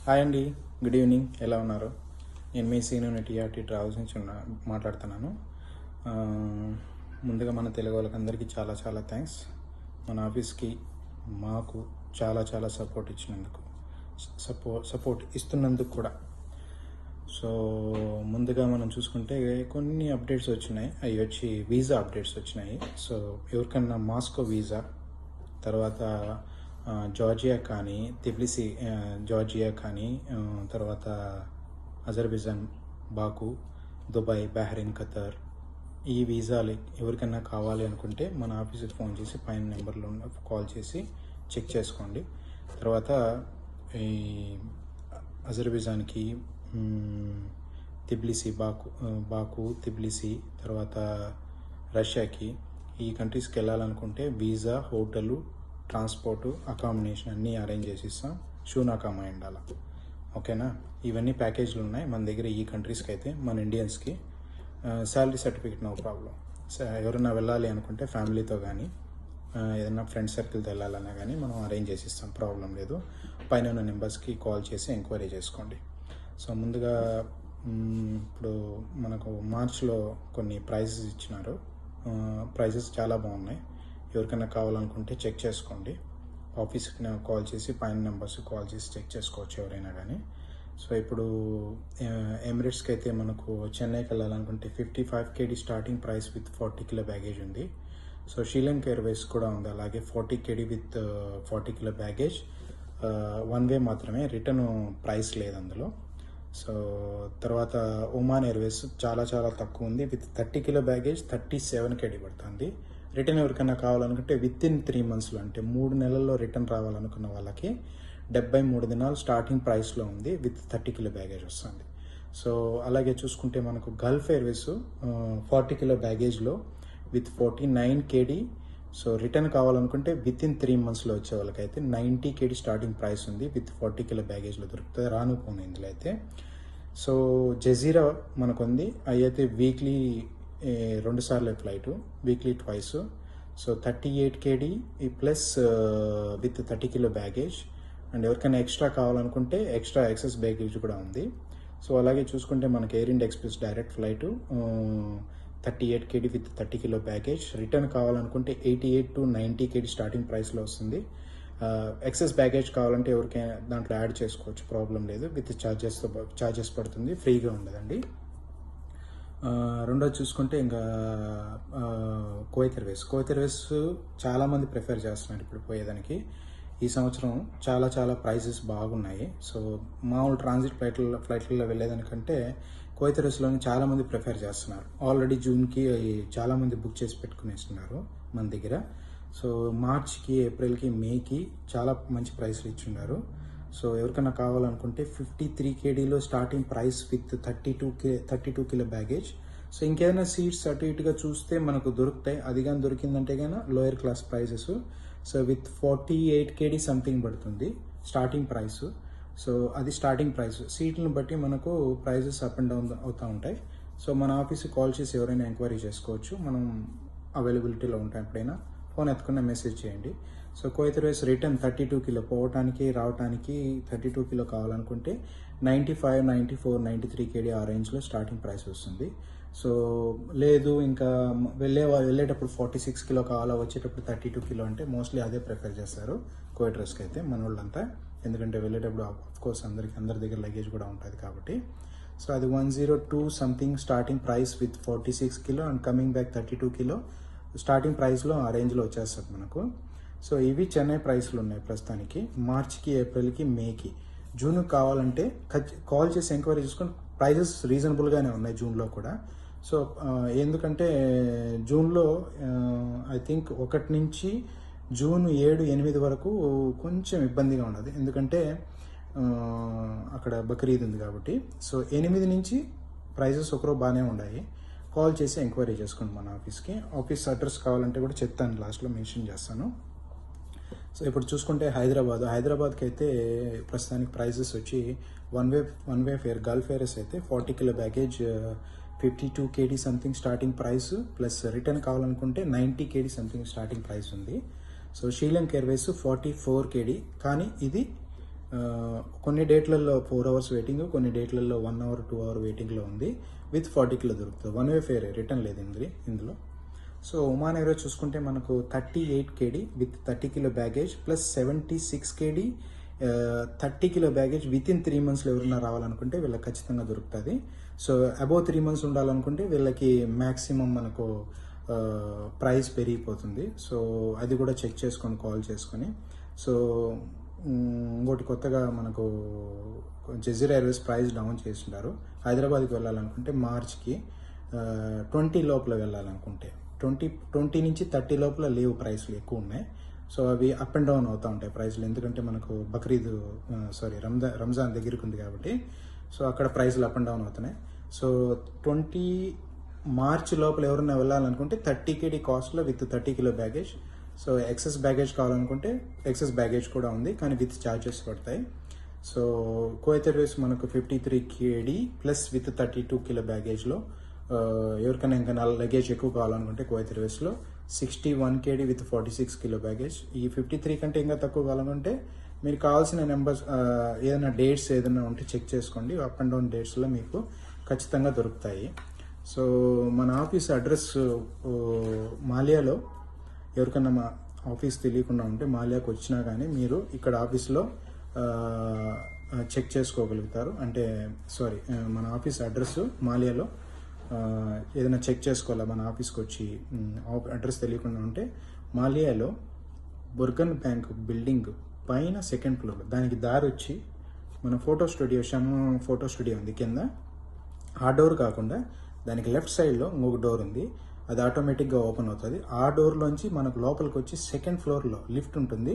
Hi అండి, good evening. ఎలా ఉన్నారు? నేను మీ సీను టీఆర్టీ ట్రావెల్స్ నుంచి మాట్లాడుతున్నాను. ఆ, ముందుగా మన తెలుగు వాళ్ళకందరికీ చాలా చాలా థ్యాంక్స్. మన ఆఫీస్కి మాకు చాలా చాలా సపోర్ట్ ఇచ్చినందుకు, సపోర్ట్ ఇస్తున్నందుకు కూడా. సో ముందుగా మనం చూసుకుంటే కొన్ని అప్డేట్స్ వచ్చినాయి. అవి వచ్చి వీసా అప్డేట్స్ వచ్చినాయి. సో ఎవరికన్నా మాస్కో వీసా, తర్వాత జార్జియా కానీ, తిబ్లిసి జార్జియా కానీ, తర్వాత అజర్బైజాన్, బాకు, దుబాయ్, బహ్రెయిన్, ఖతర్, ఈ వీసాలు ఎవరికైనా కావాలి అనుకుంటే మన ఆఫీస్కి ఫోన్ చేసి పైన నెంబర్లో కాల్ చేసి చెక్ చేసుకోండి. తర్వాత ఈ అజర్బైజాన్కి తిబ్లిసి, బాకు, తిబ్లిసి, తర్వాత రష్యాకి, ఈ కంట్రీస్కి వెళ్ళాలనుకుంటే వీసా, హోటలు, ట్రాన్స్పోర్టు, అకామిడేషన్ అన్నీ అరేంజ్ చేసి ఇస్తాం. షూనాకామా ఉండాలి, ఓకేనా? ఇవన్నీ ప్యాకేజీలు ఉన్నాయి మన దగ్గర. ఈ కంట్రీస్కి అయితే మన ఇండియన్స్కి శాలరీ సర్టిఫికేట్ నో ప్రాబ్లం. ఎవరైనా వెళ్ళాలి అనుకుంటే ఫ్యామిలీతో కానీ ఏదైనా ఫ్రెండ్ సర్కిల్తో వెళ్ళాలన్నా కానీ మనం అరేంజ్ చేసి ఇస్తాం, ప్రాబ్లం లేదు. పైన ఉన్న నెంబర్స్కి కాల్ చేసి ఎంక్వైరీ చేసుకోండి. సో ముందుగా ఇప్పుడు మనకు మార్చ్లో కొన్ని ప్రైజెస్ ఇచ్చినారు. ప్రైజెస్ చాలా బాగున్నాయి. ఎవరికైనా కావాలనుకుంటే చెక్ చేసుకోండి. ఆఫీస్కి కాల్ చేసి పైన నెంబర్స్కి కాల్ చేసి చెక్ చేసుకోవచ్చు ఎవరైనా కానీ. సో ఇప్పుడు ఎమిరేట్స్కి అయితే మనకు చెన్నైకి వెళ్ళాలనుకుంటే 55 kg starting price with 40 kg baggage ఉంది. సో శ్రీలంక ఎయిర్వేస్ కూడా ఉంది అలాగే 40 kg with 40 kg baggage. One way మాత్రమే, రిటర్న్ ప్రైస్ లేదు అందులో. సో తర్వాత ఒమాన్ ఎయిర్వేస్ చాలా చాలా తక్కువ ఉంది, విత్ 30 kg బ్యాగేజ్ 37 kg పడుతుంది. రిటర్న్ ఎవరికైనా కావాలనుకుంటే విత్ ఇన్ 3 monthsలో, అంటే 3 నెలల్లో రిటర్న్ రావాలనుకున్న వాళ్ళకి 73 దినాలు స్టార్టింగ్ ప్రైస్లో ఉంది, విత్ 30 kg బ్యాగేజ్ వస్తుంది. సో అలాగే చూసుకుంటే మనకు గల్ఫ్ ఎయిర్వేస్ 40 kg బ్యాగేజ్లో విత్ 49 kg. సో రిటర్న్ కావాలనుకుంటే విత్ ఇన్ 3 monthsలో వచ్చే వాళ్ళకైతే 90 kg స్టార్టింగ్ ప్రైస్ ఉంది, విత్ 40 kg బ్యాగేజ్లో దొరుకుతుంది. రాను పోను ఇందులో అయితే. సో జజీరా మనకు ఉంది, అవి అయితే వీక్లీ 2 సార్లు flight, weekly twice. So 38 kg plus with 30 kg baggage. And ఎవరికైనా ఎక్స్ట్రా కావాలనుకుంటే ఎక్స్ట్రా ఎక్సెస్ బ్యాగేజ్ కూడా ఉంది. సో అలాగే చూసుకుంటే మనకి air India express direct flight 38 kg with 30 kg baggage. Return కావాలనుకుంటే 88 to 90 kg స్టార్టింగ్ ప్రైస్లో వస్తుంది. ఎక్సెస్ బ్యాగేజ్ కావాలంటే ఎవరికైనా దాంట్లో యాడ్ చేసుకోవచ్చు, ప్రాబ్లం లేదు. విత్ ఛార్జెస్ పడుతుంది, ఫ్రీగా ఉండదండి. రెండోది చూసుకుంటే ఇంకా కువైత్ ఎయిర్వేస్ చాలామంది ప్రిఫర్ చేస్తున్నారు ఇప్పుడు పోయేదానికి. ఈ సంవత్సరం చాలా చాలా ప్రైజెస్ బాగున్నాయి. సో మామూలు ట్రాన్సిట్ ఫ్లైట్లలో వెళ్ళేదానికంటే కువైత్ ఎయిర్వేస్లోని చాలామంది ప్రిఫర్ చేస్తున్నారు. ఆల్రెడీ జూన్కి చాలామంది బుక్ చేసి పెట్టుకునేస్తున్నారు మన దగ్గర. సో మార్చ్కి, ఏప్రిల్కి, మేకి చాలా మంచి ప్రైస్లు ఇచ్చున్నారు. సో ఎవరికైనా కావాలనుకుంటే 53 kgలో starting price with 32 kg baggage. So ఇంకేదైనా సీట్స్ అటు ఇటుగా చూస్తే మనకు దొరుకుతాయి. అది కానీ దొరికిందంటే కానీ lower class prices. So with 48 kg something పడుతుంది స్టార్టింగ్ ప్రైస్. సో అది స్టార్టింగ్ ప్రైస్. సీట్లను బట్టి మనకు ప్రైజెస్ అప్ అండ్ డౌన్ అవుతూ ఉంటాయి. సో మన ఆఫీస్కి కాల్ చేసి ఎవరైనా ఎంక్వైరీ చేసుకోవచ్చు. మనం అవైలబిలిటీలో ఉంటాం. ఎప్పుడైనా ఫోన్ ఎత్తుకున్న మెసేజ్ చేయండి. So Kuwait Airways return 32 kg, పోవటానికి రావటానికి 32 kg కావాలనుకుంటే 95, 94, 93 kg ఆ రేంజ్లో స్టార్టింగ్ ప్రైస్ వస్తుంది. సో లేదు ఇంకా వెళ్ళేటప్పుడు 46 kg కావాలా, వచ్చేటప్పుడు 32 kg అంటే మోస్ట్లీ అదే ప్రిఫర్ చేస్తారు కువైత్ ఎయిర్వేస్కి అయితే మన వాళ్ళంతా. ఎందుకంటే వెళ్ళేటప్పుడు ఆఫ్కోర్స్ అందరి దగ్గర లగేజ్ కూడా ఉంటుంది కాబట్టి. సో అది 102 something starting price with 46 kg and coming back 32 kg starting ప్రైస్లో ఆ రేంజ్లో వచ్చేస్తుంది మనకు. సో ఇవి చెన్నై ప్రైస్లు ఉన్నాయి ప్రస్తుతానికి, మార్చ్కి, ఏప్రిల్కి, మేకి. జూన్కి కావాలంటే కాల్ చేసి ఎంక్వైరీ చేసుకొని ప్రైజెస్ రీజనబుల్గానే ఉన్నాయి జూన్లో కూడా. సో ఎందుకంటే జూన్లో ఐ థింక్ 1 నుంచి జూన్ 7, 8 వరకు కొంచెం ఇబ్బందిగా ఉన్నది, ఎందుకంటే అక్కడ బక్రీద్ ఉంది కాబట్టి. సో 8 నుంచి ప్రైజెస్ ఒకరోజు బాగానే ఉన్నాయి. కాల్ చేసి ఎంక్వైరీ చేసుకోండి మన ఆఫీస్కి. ఆఫీస్ అడ్రస్ కావాలంటే కూడా చెప్తాను, లాస్ట్లో మెన్షన్ చేస్తాను. సో ఇప్పుడు చూసుకుంటే హైదరాబాద్కి అయితే ప్రస్తుతానికి ప్రైజెస్ వచ్చి one way fair Gulf Airways అయితే 40 kg baggage 52 kg something starting price, plus return కావాలనుకుంటే 90 kg సంథింగ్ స్టార్టింగ్ ప్రైస్ ఉంది. సో శ్రీలంక ఎయిర్వేస్ 44 kg, కానీ ఇది కొన్ని డేట్లలో 4 అవర్స్ వెయిటింగ్, కొన్ని డేట్లలో 1 అవర్ 2 అవర్ వెయిటింగ్లో ఉంది. విత్ 40 కిలో దొరుకుతుంది. 1 వే ఫేర్, రిటర్న్ లేదు ఇందులో. సో ఒమాన్ ఏరో చూసుకుంటే మనకు 38 KD with 30 kilo baggage plus 76 KD 30 kilo baggage with in 3 monthsలో ఎవరైనా రావాలనుకుంటే వీళ్ళకి ఖచ్చితంగా దొరుకుతుంది. సో అబౌవ్ 3 months ఉండాలనుకుంటే వీళ్ళకి మ్యాక్సిమం మనకు ప్రైస్ పెరిగిపోతుంది. సో అది కూడా చెక్ చేసుకొని కాల్ చేసుకొని. సో ఇంకోటి కొత్తగా మనకు జెజిరా ఎయిర్వేస్ ప్రైస్ డౌన్ చేస్తున్నారు. హైదరాబాద్కి వెళ్ళాలనుకుంటే మార్చ్కి 20 లోపల వెళ్ళాలనుకుంటే 20 నుంచి 30 లోపల లేవు, ప్రైస్లు ఎక్కువ ఉన్నాయి. సో అవి అప్ అండ్ డౌన్ అవుతూ ఉంటాయి ప్రైస్లు, ఎందుకంటే మనకు బక్రీద్ రంజాన్ దగ్గరికి ఉంది కాబట్టి. సో అక్కడ ప్రైస్లు అప్ అండ్ డౌన్ అవుతున్నాయి. సో 20 మార్చ్ లోపల ఎవరైనా వెళ్ళాలనుకుంటే 30 KD కాస్ట్లో with 30 kilo baggage. So excess baggage కావాలనుకుంటే ఎక్సెస్ బ్యాగేజ్ కూడా ఉంది, కానీ విత్ ఛార్జెస్ పడతాయి. సో కువైట్ ఎయిర్వేస్ మనకు 53 KD ప్లస్ విత్ 32 కిలో బ్యాగేజ్లో, ఎవరికైనా ఇంకా లగేజ్ ఎక్కువ కావాలనుకుంటే కువైట్ ఎయిర్వేస్లో 61 KD విత్ 46 కిలో బ్యాగేజ్. ఈ 53 కంటే ఇంకా తక్కువ కావాలనుకుంటే మీరు కావాల్సిన నెంబర్స్ ఏదైనా డేట్స్ ఏదైనా ఉంటే చెక్ చేసుకోండి. అప్ అండ్ డౌన్ డేట్స్లో మీకు ఖచ్చితంగా దొరుకుతాయి. సో మన ఆఫీస్ అడ్రస్ మాలియాలో, ఎవరికైనా మా ఆఫీస్ తెలియకుండా ఉంటే మాలియాకు వచ్చినా కానీ మీరు ఇక్కడ ఆఫీస్లో చెక్ చేసుకోగలుగుతారు. అంటే మన ఆఫీస్ అడ్రస్ మాలియాలో ఏదైనా చెక్ చేసుకోవాలా మన ఆఫీస్కి వచ్చి అడ్రస్ తెలియకుండా ఉంటే మాలియాలో బుర్గన్ బ్యాంక్ బిల్డింగ్ పైన 2nd floor, దానికి దారి వచ్చి మన ఫోటో స్టూడియో ఫోటో స్టూడియో ఉంది కింద. ఆ డోర్ కాకుండా దానికి లెఫ్ట్ సైడ్లో ఇంకొక డోర్ ఉంది, అది ఆటోమేటిక్గా ఓపెన్ అవుతుంది. ఆ డోర్లోంచి మనకు లోపలికి వచ్చి 2nd floorలో లిఫ్ట్ ఉంటుంది.